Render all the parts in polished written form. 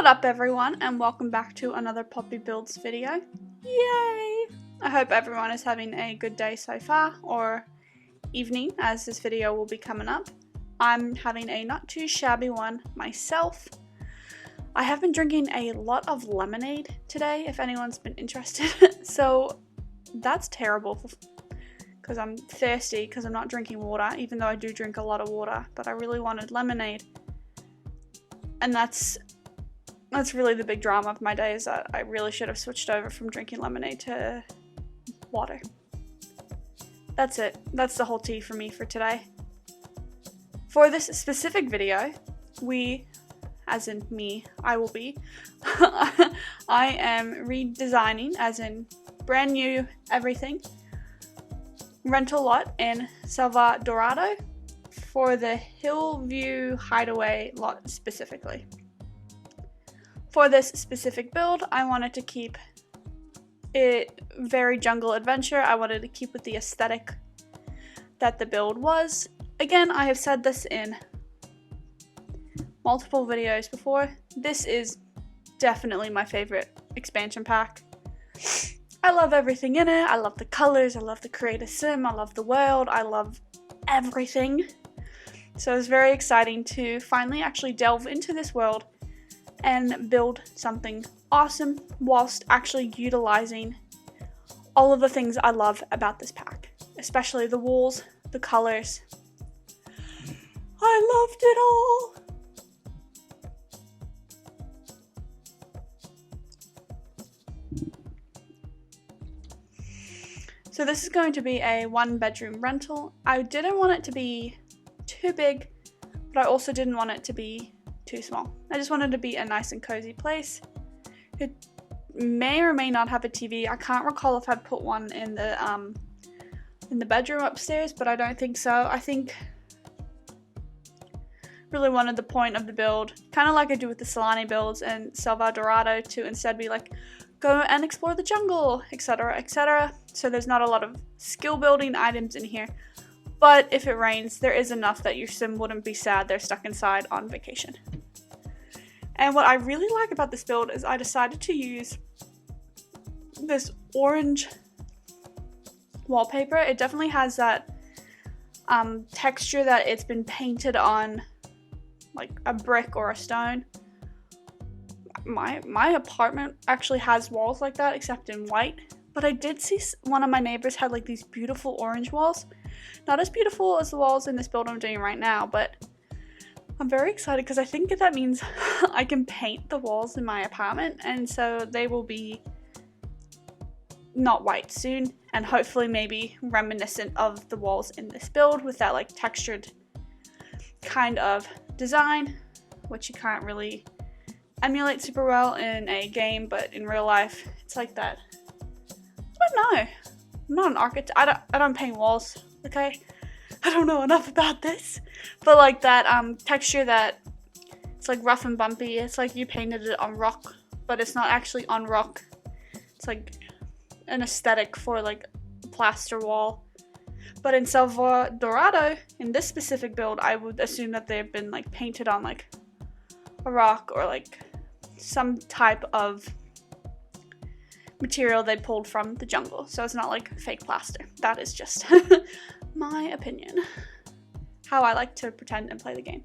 What up everyone, and welcome back to another Poppy Builds video. Yay! I hope everyone is having a good day so far, or evening as this video will be coming up. I'm having a not too shabby one myself. I have been drinking a lot of lemonade today, if anyone's been interested. So that's terrible because I'm thirsty because I'm not drinking water, even though I do drink a lot of water, but I really wanted lemonade. And that's really the big drama of my day, is that I really should have switched over from drinking lemonade to water. That's it. That's the whole tea for me for today. For this specific video, as in me, I will be, I am redesigning, as in brand new everything, rental lot in Selvadorado for the Hillview Hideaway lot specifically. For this specific build, I wanted to keep it very jungle adventure. I wanted to keep with the aesthetic that the build was. Again, I have said this in multiple videos before. This is definitely my favorite expansion pack. I love everything in it. I love the colors, I love the creator sim, I love the world, I love everything. So it's very exciting to finally actually delve into this world and build something awesome whilst actually utilizing all of the things I love about this pack, especially the walls, the colors. I loved it all! So this is going to be a 1-bedroom rental. I didn't want it to be too big, but I also didn't want it to be too small. I just wanted it to be a nice and cozy place. It may or may not have a TV. I can't recall if I put one in the bedroom upstairs, but I don't think so. I think really wanted the point of the build, kind of like I do with the Solani builds and Selvadorado, to instead be like, go and explore the jungle, etc, etc. So there's not a lot of skill building items in here, but if it rains, there is enough that your sim wouldn't be sad they're stuck inside on vacation. And what I really like about this build is I decided to use this orange wallpaper. It definitely has that texture that it's been painted on like a brick or a stone. My apartment actually has walls like that, except in white, but I did see one of my neighbors had like these beautiful orange walls. Not as beautiful as the walls in this build I'm doing right now, but I'm very excited because I think that means I can paint the walls in my apartment, and so they will be not white soon, and hopefully maybe reminiscent of the walls in this build with that like textured kind of design, which you can't really emulate super well in a game, but in real life it's like that. I don't know. I'm not an architect. I don't paint walls, okay? I don't know enough about this, but like that texture that it's like rough and bumpy. It's like you painted it on rock, but it's not actually on rock. It's like an aesthetic for like a plaster wall. But in Selvadorado, in this specific build, I would assume that they've been like painted on like a rock or like some type of material they pulled from the jungle. So it's not like fake plaster. That is just my opinion. How I like to pretend and play the game.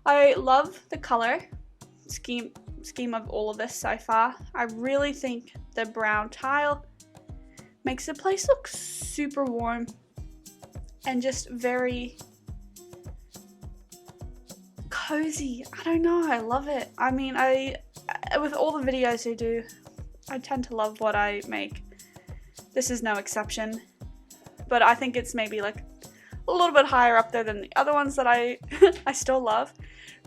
I love the color scheme of all of this so far. I really think the brown tile makes the place look super warm and just very cozy. I don't know, I love it. I mean, with all the videos I do, I tend to love what I make. This is no exception, but I think it's maybe like a little bit higher up there than the other ones that I still love,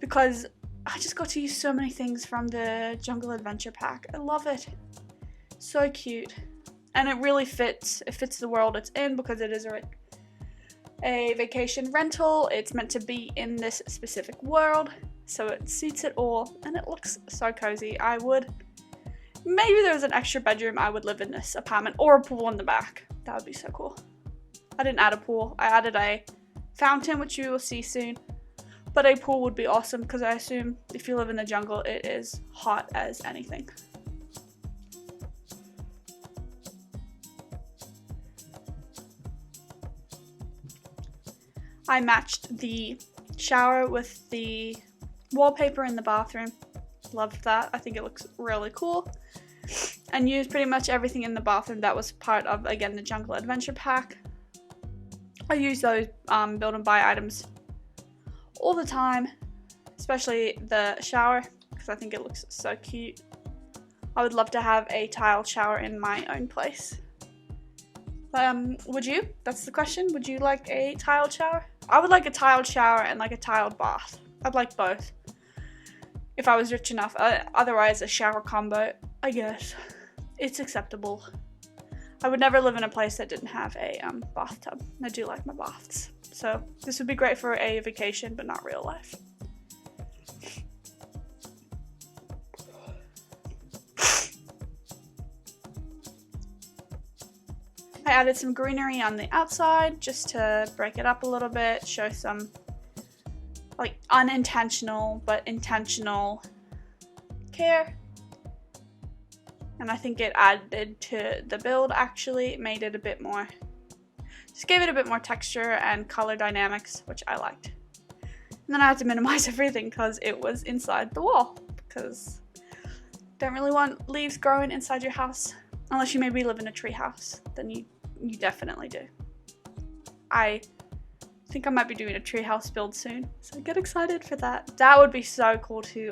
because I just got to use so many things from the Jungle Adventure pack. I love it. So cute. And it really fits. It fits the world it's in because it is a vacation rental. It's meant to be in this specific world, so it suits it all, and it looks so cozy. Maybe there was an extra bedroom, I would live in this apartment, or a pool in the back. That would be so cool. I didn't add a pool. I added a fountain, which you will see soon. But a pool would be awesome because I assume if you live in the jungle, it is hot as anything. I matched the shower with the wallpaper in the bathroom. Loved that. I think it looks really cool. And used pretty much everything in the bathroom that was part of, again, the Jungle Adventure pack. I use those build and buy items all the time, especially the shower, because I think it looks so cute. I would love to have a tiled shower in my own place. Would you? That's the question. Would you like a tiled shower? I would like a tiled shower and like a tiled bath. I'd like both. If I was rich enough. Otherwise, a shower combo, I guess. It's acceptable. I would never live in a place that didn't have a bathtub. I do like my baths. So this would be great for a vacation, but not real life. I added some greenery on the outside just to break it up a little bit, show some like unintentional but intentional care. And I think it added to the build actually. It made it a bit more, just gave it a bit more texture and color dynamics, which I liked. And then I had to minimize everything because it was inside the wall, because don't really want leaves growing inside your house. Unless you maybe live in a tree house, then you definitely do. I think I might be doing a treehouse build soon, so get excited for that. That would be so cool to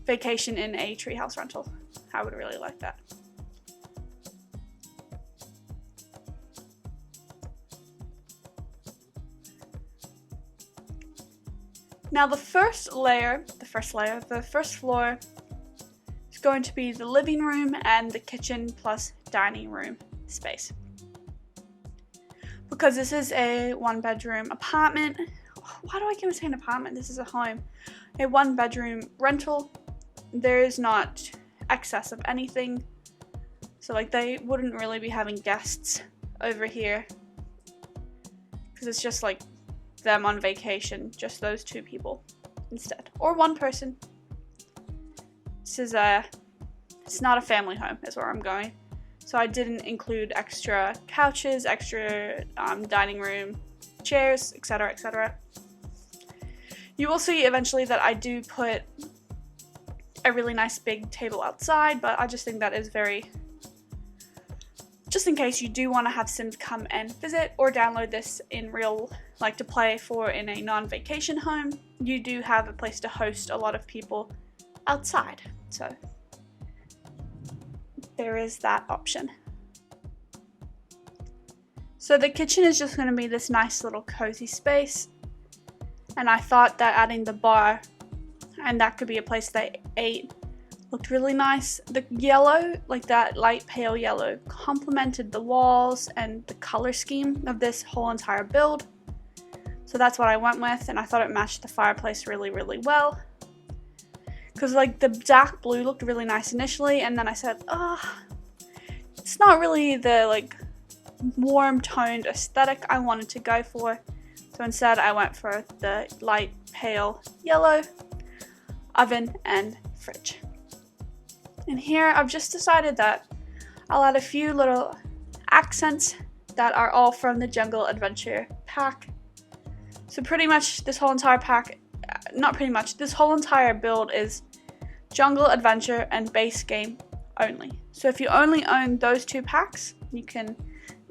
vacation in a treehouse rental. I would really like that. Now the first floor is going to be the living room and the kitchen plus dining room space. Because this is a 1-bedroom apartment. Why do I keep saying apartment? This is a home. A 1-bedroom rental. There is not excess of anything. So like they wouldn't really be having guests over here. Because it's just like them on vacation. Just those 2 people instead. Or 1 person. This is it's not a family home is where I'm going. So I didn't include extra couches, extra dining room chairs, etc., etc. You will see eventually that I do put a really nice big table outside, but I just think that is very, just in case you do want to have Sims come and visit or download this in real, like to play for in a non-vacation home, you do have a place to host a lot of people outside. So there is that option. So the kitchen is just going to be this nice little cozy space, and I thought that adding the bar and that could be a place that ate looked really nice. The yellow, like that light pale yellow, complemented the walls and the color scheme of this whole entire build. So that's what I went with, and I thought it matched the fireplace really, really well. Because like the dark blue looked really nice initially, and then I said, it's not really the like warm toned aesthetic I wanted to go for. So instead I went for the light pale yellow oven and fridge. And here I've just decided that I'll add a few little accents that are all from the Jungle Adventure pack. So pretty much this whole entire pack, not pretty much, this whole entire build is Jungle Adventure and base game only. So if you only own those 2 packs, you can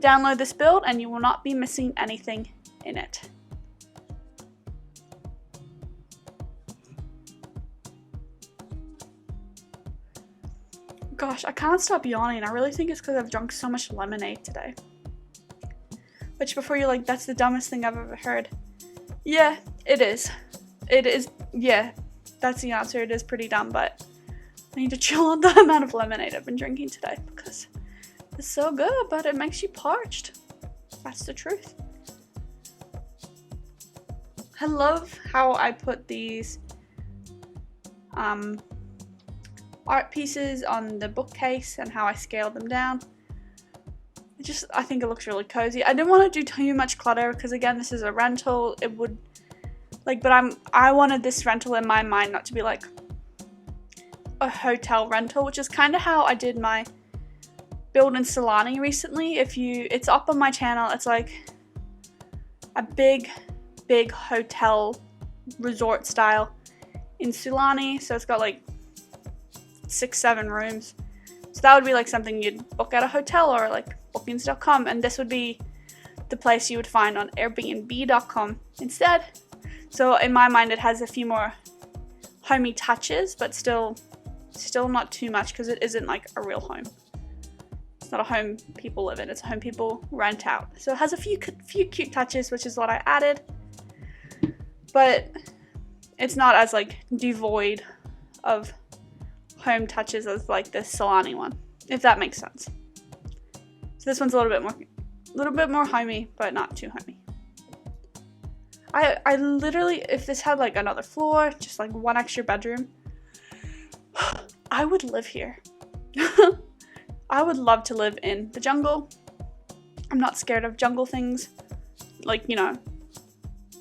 download this build and you will not be missing anything in it. Gosh, I can't stop yawning. I really think it's because I've drunk so much lemonade today. Which, before you're like, that's the dumbest thing I've ever heard. Yeah, it is. It is, yeah, that's the answer. It is pretty dumb, but I need to chill on the amount of lemonade I've been drinking today because it's so good, but it makes you parched. That's the truth. I love how I put these art pieces on the bookcase and how I scaled them down. I think it looks really cozy. I didn't want to do too much clutter because again, this is a rental. It would Like, but I wanted this rental in my mind not to be like a hotel rental, which is kind of how I did my build in Solani recently. It's up on my channel. It's like a big hotel resort style in Solani. So it's got like 6-7 rooms. So that would be like something you'd book at a hotel or like bookings.com, and this would be the place you would find on airbnb.com instead. So in my mind, it has a few more homey touches, but still not too much, because it isn't like a real home. It's not a home people live in, it's a home people rent out. So it has a few cute touches, which is what I added, but it's not as like devoid of home touches as like this Solani one, if that makes sense. So this one's a little bit more homey, but not too homey. I literally, if this had like another floor, just like one extra bedroom, I would live here. I would love to live in the jungle. I'm not scared of jungle things, like, you know,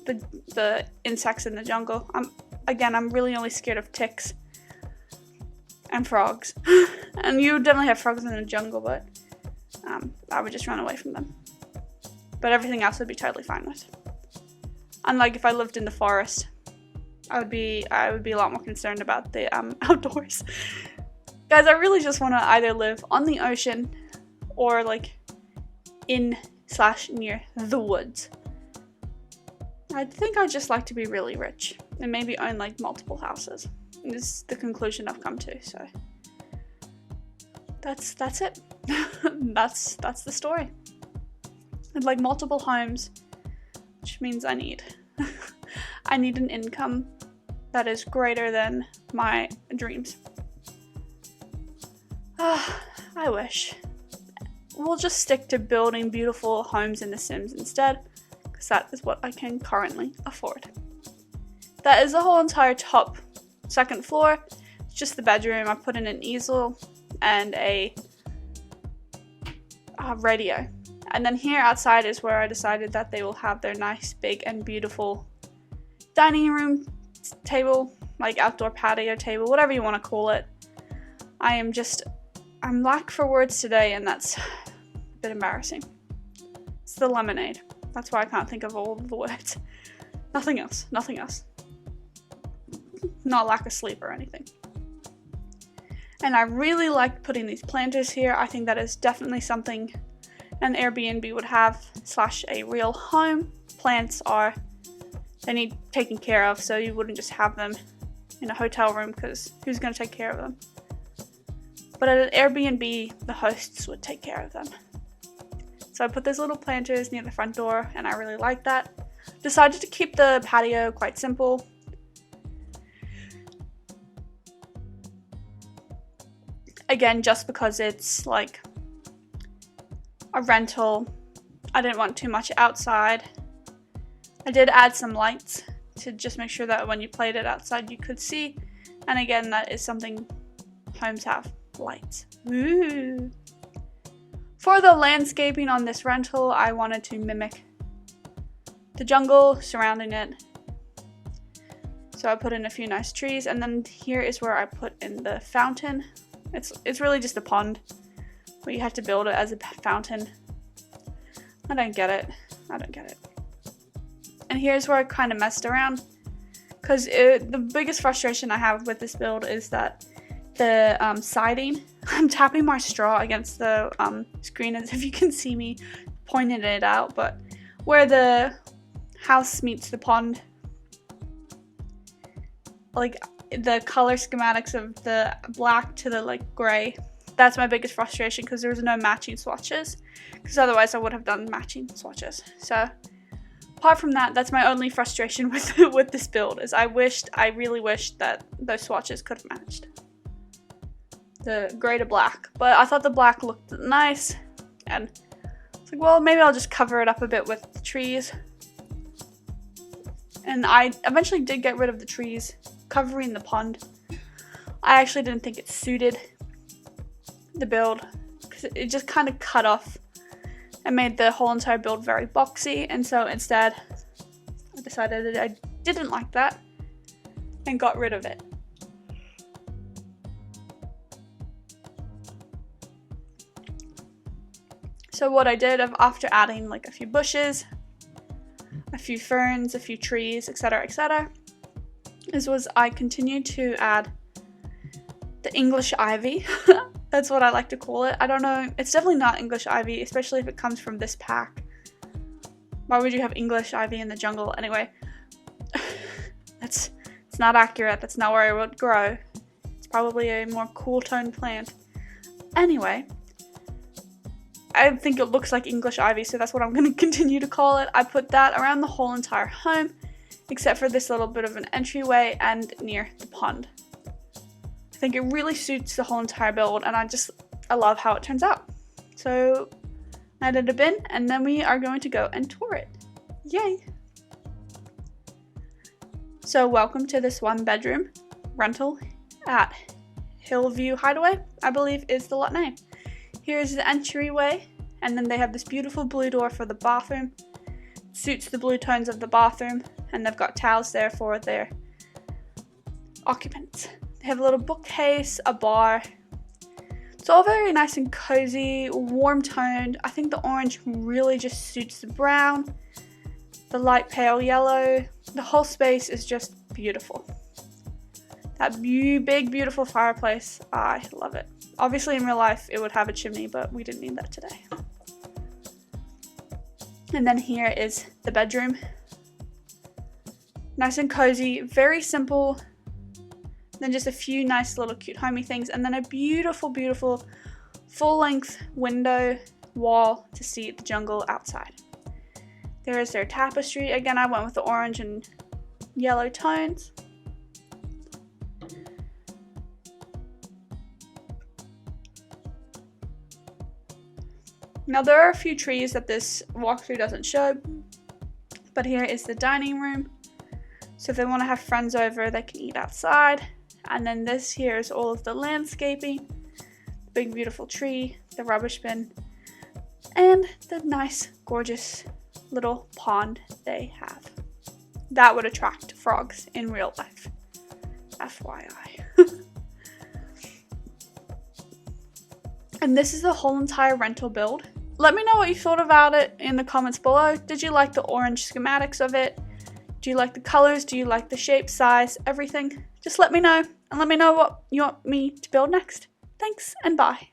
the insects in the jungle. I'm really only scared of ticks and frogs. And you definitely have frogs in the jungle, but I would just run away from them. But everything else I'd be totally fine with. Unlike if I lived in the forest, I would be a lot more concerned about the outdoors. Guys, I really just want to either live on the ocean or like in/near the woods. I think I'd just like to be really rich and maybe own like multiple houses. And this is the conclusion I've come to, so that's it. that's the story. I'd like multiple homes, which means I need an income that is greater than my dreams. I wish. We'll just stick to building beautiful homes in The Sims instead, because that is what I can currently afford. That is the whole entire top second floor. It's just the bedroom. I put in an easel and a radio. And then here outside is where I decided that they will have their nice, big, and beautiful dining room table, like outdoor patio table, whatever you want to call it. I'm lack for words today, and that's a bit embarrassing. It's the lemonade. That's why I can't think of all of the words. Nothing else. Not lack of sleep or anything. And I really like putting these planters here. I think that is definitely something an Airbnb would have / a real home. Plants they need taken care of, so you wouldn't just have them in a hotel room, because who's going to take care of them? But at an Airbnb, the hosts would take care of them. So I put those little planters near the front door, and I really like that. Decided to keep the patio quite simple. Again, just because it's like a rental, I didn't want too much outside. I did add some lights to just make sure that when you played it outside you could see. And again, that is something homes have, lights. Ooh. For the landscaping on this rental, I wanted to mimic the jungle surrounding it. So I put in a few nice trees, and then here is where I put in the fountain. It's really just a pond, but you have to build it as a fountain. I don't get it. And here's where I kind of messed around, because the biggest frustration I have with this build is that the siding, I'm tapping my straw against the screen as if you can see me pointing it out, but where the house meets the pond, like the color schematics of the black to the like gray, that's my biggest frustration, because there was no matching swatches, because otherwise I would have done matching swatches. So apart from that, that's my only frustration with this build, is I really wished that those swatches could have matched the gray to black, but I thought the black looked nice, and it's like, well, maybe I'll just cover it up a bit with the trees. And I eventually did get rid of the trees covering the pond. I actually didn't think it suited the build, because it just kind of cut off and made the whole entire build very boxy, and so instead I decided that I didn't like that and got rid of it. So what I did after adding like a few bushes, a few ferns, a few trees, etc., was I continued to add the English ivy. That's what I like to call it. I don't know, it's definitely not English ivy, especially if it comes from this pack. Why would you have English ivy in the jungle? Anyway, it's not accurate. That's not where it would grow. It's probably a more cool tone plant. Anyway, I think it looks like English ivy, so that's what I'm going to continue to call it. I put that around the whole entire home, except for this little bit of an entryway and near the pond. I think it really suits the whole entire build, and I love how it turns out. So I added a bin, and then we are going to go and tour it. Yay! So welcome to this 1-bedroom rental at Hillview Hideaway, I believe is the lot name. Here's the entryway, and then they have this beautiful blue door for the bathroom. It suits the blue tones of the bathroom, and they've got towels there for their occupants. They have a little bookcase, a bar. It's all very nice and cozy, warm toned. I think the orange really just suits the brown, the light pale yellow. The whole space is just beautiful. That big, beautiful fireplace, I love it. Obviously in real life it would have a chimney, but we didn't need that today. And then here is the bedroom. Nice and cozy, very simple. Then just a few nice little cute homey things, and then a beautiful, beautiful full-length window wall to see the jungle outside. There is their tapestry. Again, I went with the orange and yellow tones. Now there are a few trees that this walkthrough doesn't show, but here is the dining room. So if they want to have friends over, they can eat outside. And then this here is all of the landscaping, the big beautiful tree, the rubbish bin, and the nice, gorgeous little pond they have. That would attract frogs in real life. FYI. And this is the whole entire rental build. Let me know what you thought about it in the comments below. Did you like the orange schematics of it? Do you like the colors? Do you like the shape, size, everything? Just let me know, and let me know what you want me to build next. Thanks, and bye.